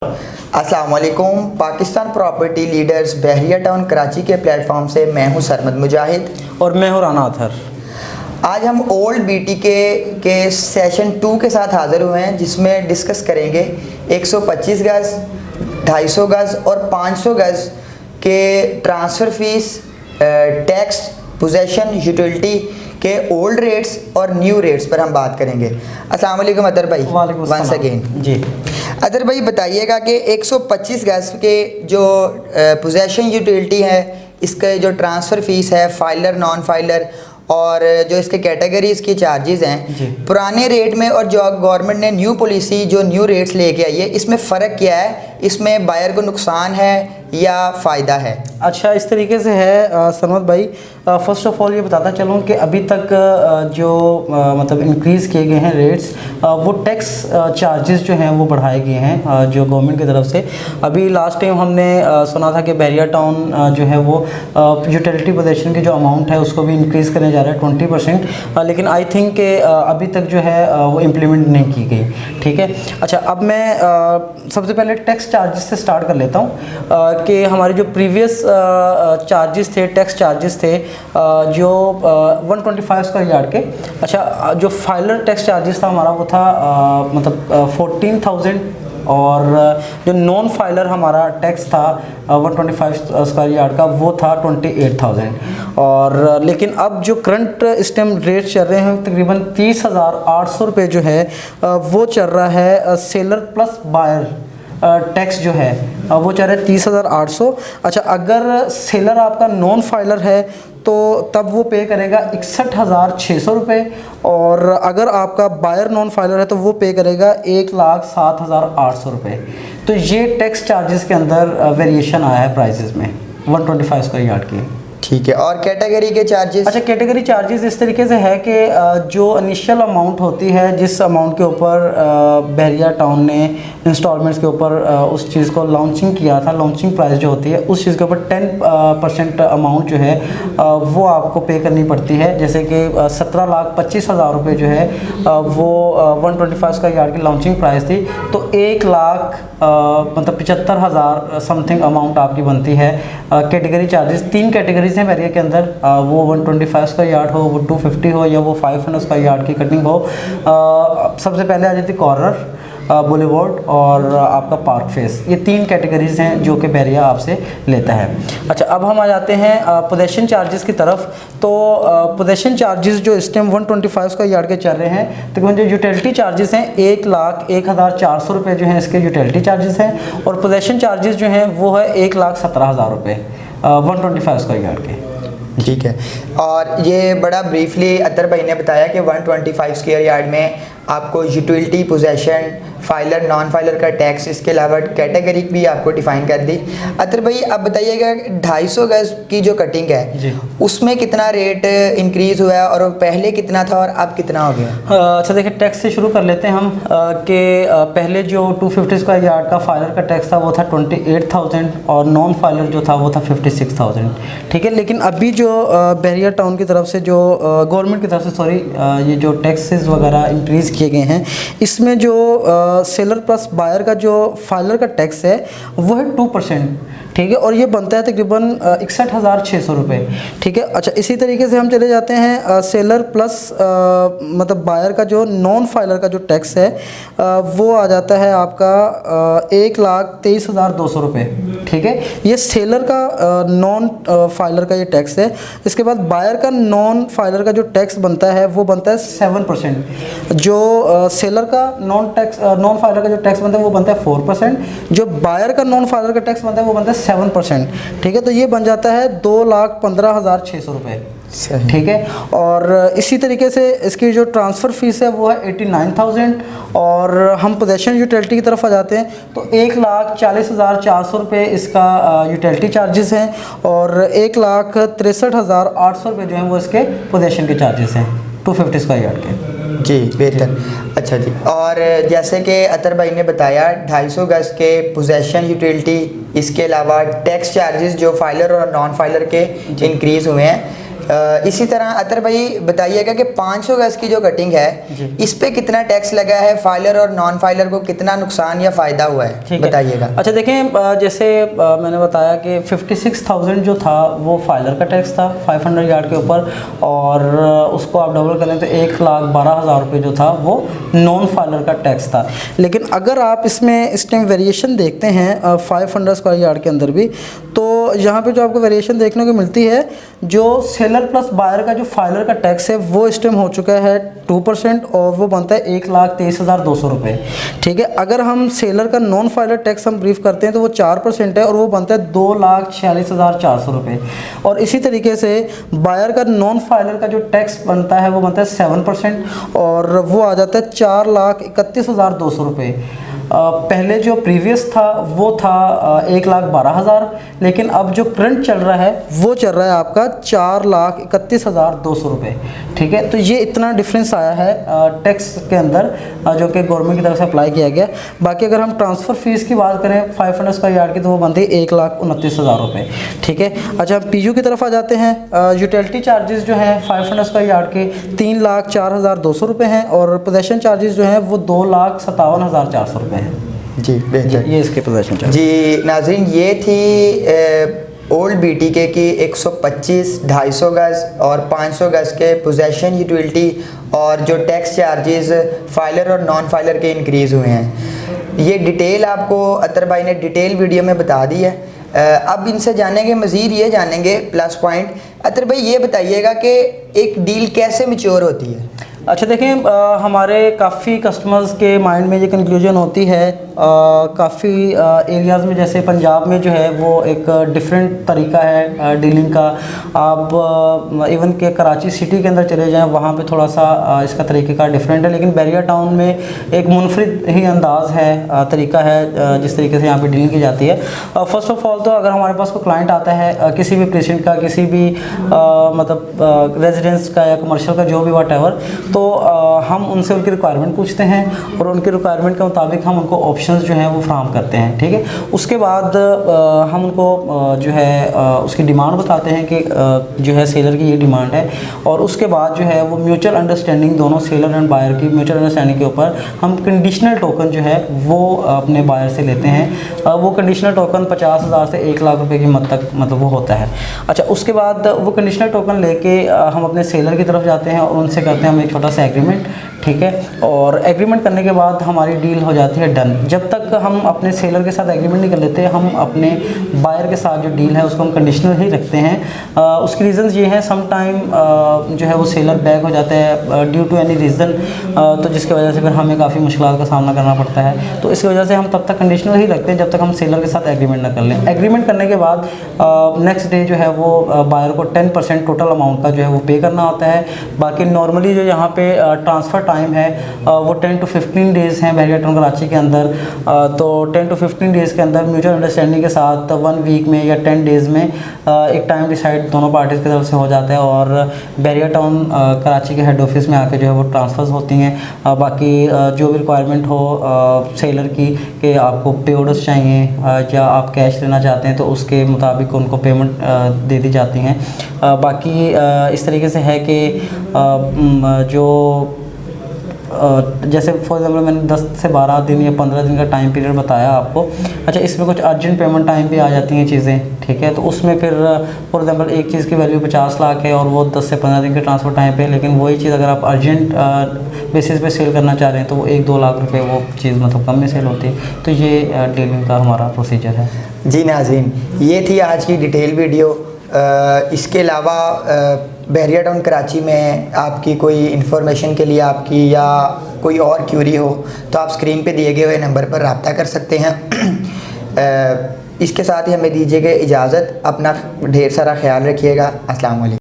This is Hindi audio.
अस्सलाम वालेकुम। पाकिस्तान प्रॉपर्टी लीडर्स बहरिया टाउन कराची के प्लेटफॉर्म से मैं हूं सरमद मुजाहिद और मैं हूं राना अतहर। आज हम ओल्ड बीटी के सेशन 2 के साथ हाज़िर हुए हैं, जिसमें डिस्कस करेंगे 125 गज़, 250 गज़ और 500 गज़ के transfer fees, tax, possession, utility के ओल्ड रेट्स और न्यू रेट्स पर हम बात करेंगे। अस्सलाम वालेकुम अतर भाई। वंस अगेन जी अतर भाई, बताइएगा कि 125 गज़ के जो पोजेसन यूटिलिटी है, इसका जो ट्रांसफ़र फ़ीस है, फाइलर, नॉन फाइलर और जो इसके कैटेगरीज़ की चार्जेस हैं, पुराने रेट में और जो गवर्नमेंट ने न्यू पॉलिसी जो न्यू रेट्स लेके आई है, इसमें फ़र्क क्या है? इसमें बायर को नुकसान है या फ़ायदा है? अच्छा, इस तरीके से है सरमद भाई। फ़र्स्ट ऑफ़ ऑल ये बताता चलूँ कि अभी तक जो मतलब इंक्रीज़ किए गए हैं रेट्स, वो टैक्स चार्जेस जो हैं वो बढ़ाए गए हैं जो गवर्नमेंट की तरफ से। अभी लास्ट टाइम हमने सुना था कि बहरिया टाउन जो है वो यूटिलिटी पोजेसन की जो अमाउंट है उसको भी इंक्रीज़ करने जा रहा है 20%, लेकिन आई थिंक कि अभी तक जो है वो इम्प्लीमेंट नहीं की गई। ठीक है। अच्छा, अब मैं सबसे पहले टैक्स चार्जेस से स्टार्ट कर लेता हूँ कि हमारे जो प्रीवियस चार्जेस थे, टैक्स चार्जेस थे जो 125 स्क्वायर यार्ड के। अच्छा, जो फाइलर टैक्स चार्जेस था हमारा वो था मतलब 14,000 और जो नॉन फाइलर हमारा टैक्स था 125 स्क्वायर यार्ड का वो था 28,000। और लेकिन अब जो करंट इस टाइम रेट चल रहे हैं तकरीबन 30,800 रुपये जो है वो चल रहा है सेलर प्लस बायर टैक्स जो है वो चल रहा है 30,800। अच्छा, अगर सेलर आपका नॉन फाइलर है तो तब वो पे करेगा 61,600 रुपये, और अगर आपका बायर नॉन फाइलर है तो वो पे करेगा 1,07,800 रुपये। तो ये टैक्स चार्जेस के अंदर वेरिएशन आया है प्राइसेस में 125 स्क्वायर यार्ड की। ठीक है। और कैटेगरी के चार्जेस? अच्छा, कैटेगरी चार्जेस इस तरीके से है कि जो इनिशियल अमाउंट होती है, जिस अमाउंट के ऊपर बहरिया टाउन ने इंस्टॉलमेंट्स के ऊपर उस चीज़ को लॉन्चिंग किया था, लॉन्चिंग प्राइस जो होती है उस चीज़ के ऊपर 10% अमाउंट जो है वो आपको पे करनी पड़ती है। जैसे कि 17,25,000 रुपये जो है वो 125 का यार्ड की लॉन्चिंग प्राइस थी, तो 1,00,000 मतलब 75,000 समथिंग अमाउंट आपकी बनती है। कैटेगरी चार्जेस 3 कैटेगरीज हैं बहरिया के अंदर, वो 125 का यार्ड हो, वो 250 हो या वो 500 का यार्ड की कटिंग हो। सबसे पहले आ जाती कॉर्नर, बुलेवार्ड और आपका पार्क फेस। ये 3 कैटेगरीज हैं जो कि बहरिया आपसे लेता है। अच्छा, अब हम आ जाते हैं पोजेसन चार्जेस की तरफ। तो पोजेसन चार्जेस जो इस टाइम 125 का यार्ड के चल रहे हैं, तकरीबन जो यूटिलिटी चार्जेस हैं 1,01,400 रुपये जो हैं इसके यूटिलिटी चार्जेस हैं, और पोजेसन चार्जेस जो हैं वो है 1,17,000 रुपये 125 का यार्ड के। ठीक है। और ये बड़ा ब्रीफली अतर भाई ने बताया कि 125 स्क्वायर यार्ड में आपको utility, possession, filer, non filer का टैक्स, इसके अलावा कैटेगरी भी आपको डिफ़ाइन कर दी। अतर भाई, अब बताइएगा 250 गज़ की जो कटिंग है उसमें कितना रेट इंक्रीज़ हुआ है और पहले कितना था और अब कितना हो गया? अच्छा, देखिए, टैक्स से शुरू कर लेते हैं हम कि पहले जो 250 स्क्वायर यार्ड का फाइलर का टैक्स था वो था 28,000 और नॉन फाइलर जो था वो था 56,000। ठीक है। लेकिन अभी जो बहरिया टाउन की तरफ से जो गवर्नमेंट की तरफ से सॉरी ये जो टैक्सेस वगैरह इंक्रीज़ किए गए हैं, इसमें जो सेलर प्लस बायर का जो फाइलर का टैक्स है वो है 2%। ठीक है। और ये बनता है तकरीबन 61,600 रुपये। ठीक है। अच्छा, इसी तरीके से हम चले जाते हैं सेलर प्लस मतलब बायर का जो नॉन फाइलर का जो टैक्स है वो आ जाता है आपका 1,23,200 रुपये। ठीक है। ये सेलर का नॉन फाइलर का ये टैक्स है। इसके बाद बायर का नॉन फाइलर का जो टैक्स बनता है वो बनता है 7%। जो सेलर का नॉन फाइलर का जो टैक्स बनता है वो बनता है 4%। जो बायर का नॉन फाइलर का टैक्स बनता है वो बनता है 7%। ठीक है। तो ये बन जाता है 2,15,600 रुपये। ठीक है। और इसी तरीके से इसकी जो ट्रांसफ़र फ़ीस है वो है 89,000। और हम पोजेसन यूटिलिटी की तरफ आ जाते हैं तो 1,40,400 रुपये इसका यूटिलिटी चार्जेस हैं, और 1,63,800 रुपये जो हैं वो इसके पोजेसन के चार्जेस हैं 250 स्क्वायर यार्ड के। जी, बेहतर। अच्छा जी, और जैसे कि अतर भाई ने बताया 250 गज़ के पोजेसन यूटिलिटी, इसके अलावा टैक्स चार्जेस जो फाइलर और नॉन फाइलर के इंक्रीज़ हुए हैं, इसी तरह अतर भाई बताइएगा कि 500 गज की जो कटिंग है इस पे कितना टैक्स लगा है, फाइलर और नॉन फाइलर को कितना नुकसान या फ़ायदा हुआ है, बताइएगा। अच्छा देखें, जैसे मैंने बताया कि 56,000 जो था वो फाइलर का टैक्स था 500 यार्ड के ऊपर, और उसको आप डबल करें तो 1,12,000 रुपये जो था वो नॉन फाइलर का टैक्स था। लेकिन अगर आप इसमें इस टाइम वेरिएशन देखते हैं 500 स्क्वायर यार्ड के अंदर भी, तो यहाँ पे जो आपको वेरिएशन देखने को मिलती है, जो सेलर प्लस बायर का जो फाइलर का टैक्स है वो इस टाइम हो चुका है 2% और वो बनता है 1,23,200 रुपये। ठीक है, अगर हम सेलर का नॉन फाइलर टैक्स हम ब्रीफ करते हैं तो वो 4% है और वो बनता है 2,46,400 रुपये। और इसी तरीके से बायर का नॉन फाइलर का जो टैक्स बनता है वो बनता है 7% और वो आ जाता है 4,31,200 रुपये। पहले जो प्रीवियस था वो था 1,12,000, लेकिन अब जो करंट चल रहा है वो चल रहा है आपका 4,31,200 रुपये। ठीक है, तो ये इतना डिफरेंस आया है टैक्स के अंदर जो कि गवर्नमेंट की तरफ से अप्लाई किया गया। बाकी अगर हम ट्रांसफ़र फीस की बात करें 500 स्क्वायर यार्ड की तो वो बनती है 1,29,000 रुपये। ठीक है, अच्छा हम पीयू की तरफ आ जाते हैं। यूटिलिटी चार्जेस जो हैं 500 स्क्वायर यार्ड के 3,04,200 रुपये हैं और पोजेसन चार्जेस जो हैं वो 2,57,400 रुपये हैं। जी बेहतर, ये इसके पोजेसन चार्ज। जी नाज़रीन, ये थी ओल्ड बीटीके की 125, 250 गज और 500 गज के पोजेसन यूटिलिटी और जो टैक्स चार्जेस फाइलर और नॉन फाइलर के इंक्रीज़ हुए हैं। ये डिटेल आपको अतर भाई ने डिटेल वीडियो में बता दी है। अब इनसे जानेंगे, मज़ीद ये जानेंगे प्लस पॉइंट। अतर भाई ये बताइएगा कि एक डील कैसे मैच्योर होती है। अच्छा देखें, हमारे काफ़ी कस्टमर्स के माइंड में ये कंक्लूजन होती है, काफ़ी एरियाज़ में जैसे पंजाब में जो है वो एक डिफरेंट तरीका है डीलिंग का। आप इवन के कराची सिटी के अंदर चले जाएं वहाँ पे थोड़ा सा इसका तरीक़ा डिफरेंट है, लेकिन बैरिया टाउन में एक मुनफरिद ही अंदाज़ है, तरीका है जिस तरीके से यहाँ पे डीलिंग की जाती है। फ़र्स्ट ऑफ़ ऑल तो अगर हमारे पास कोई क्लाइंट आता है किसी भी पेशेंट का, किसी भी मतलब रेजिडेंस का या कमर्शियल का जो भी वॉटएवर, तो हम उनसे उनकी रिक्वायरमेंट पूछते हैं और उनकी रिक्वायरमेंट के मुताबिक हम उनको ऑप्शंस जो हैं वो फ्राहम करते हैं। ठीक है, उसके बाद हम उनको जो है उसकी डिमांड बताते हैं कि जो है सेलर की ये डिमांड है, और उसके बाद जो है वो म्यूचुअल अंडरस्टैंडिंग दोनों सेलर एंड बायर की म्यूचुअल अंडरस्टैंडिंग के ऊपर हम कंडीशनल टोकन जो है वो अपने बायर से लेते हैं। वो कंडीशनल टोकन 50,000 से 1,00,000 रुपये की मद तक मतलब वो होता है। अच्छा, उसके बाद वो कंडीशनल टोकन लेके हम अपने सेलर की तरफ जाते हैं और उनसे करते हैं हम एक छोटा सा एग्रीमेंट। ठीक है, और एग्रीमेंट करने के बाद हमारी डील हो जाती है डन। जब तक हम अपने सेलर के साथ एग्रीमेंट नहीं कर लेते, हम अपने बायर के साथ जो डील है उसको हम कंडीशनल ही रखते हैं। उसकी रीज़न्स ये हैं, सम टाइम जो है वो सेलर बैक हो जाता है ड्यू टू एनी रीज़न, तो जिसकी वजह से फिर हमें काफ़ी मुश्किलात का सामना करना पड़ता है। तो इसकी वजह से हम तब तक कंडीशनल ही रखते हैं जब तक हम सेलर के साथ एग्रीमेंट ना कर लें। एग्रीमेंट करने के बाद नेक्स्ट डे जो है वो बायर को 10% टोटल अमाउंट का जो है वो पे करना होता है। बाकी नॉर्मली जो यहाँ पे ट्रांसफ़र टाइम है वो 10 to 15 डेज़ हैं बैरिया टाउन कराची के अंदर। तो 10 to 15 डेज़ के अंदर म्यूचुअल अंडरस्टैंडिंग के साथ 1 वीक में या 10 डेज़ में एक टाइम डिसाइड दोनों पार्टीज़ की तरफ से हो जाता है और बैरिया टाउन कराची के हेड ऑफिस में आके जो है वो ट्रांसफ़र्स होती हैं। बाकी जो भी रिक्वायरमेंट हो सेलर की कि आपको पे ऑर्डर्स चाहिए या आप कैश लेना चाहते हैं तो उसके मुताबिक उनको पेमेंट दे दी जाती हैं। बाकी इस तरीके से है कि जो जैसे फॉर एग्जांपल मैंने 10 से 12 दिन या 15 दिन का टाइम पीरियड बताया आपको। अच्छा, इसमें कुछ अर्जेंट पेमेंट टाइम भी आ जाती हैं चीज़ें। ठीक है, तो उसमें फिर फॉर एग्जांपल एक चीज़ की वैल्यू 50 लाख है और वो 10 से 15 दिन के ट्रांसफ़र टाइम पे, लेकिन वही चीज़ अगर आप अर्जेंट बेसिस पे सेल करना चाह रहे हैं तो वो 1-2 लाख रुपए वो चीज़ मतलब कम में सेल होती है। तो ये डीलिंग का हमारा प्रोसीजर है। जी नाज़रीन, ये थी आज की डिटेल वीडियो। इसके अलावा बैरिया टाउन कराची में आपकी कोई इन्फॉर्मेशन के लिए आपकी या कोई और क्यूरी हो तो आप स्क्रीन पे दिए गए हुए नंबर पर रब्ता कर सकते हैं। इसके साथ ही हमें दीजिएगा इजाज़त। अपना ढेर सारा ख्याल रखिएगा। अस्सलाम वालेकुम।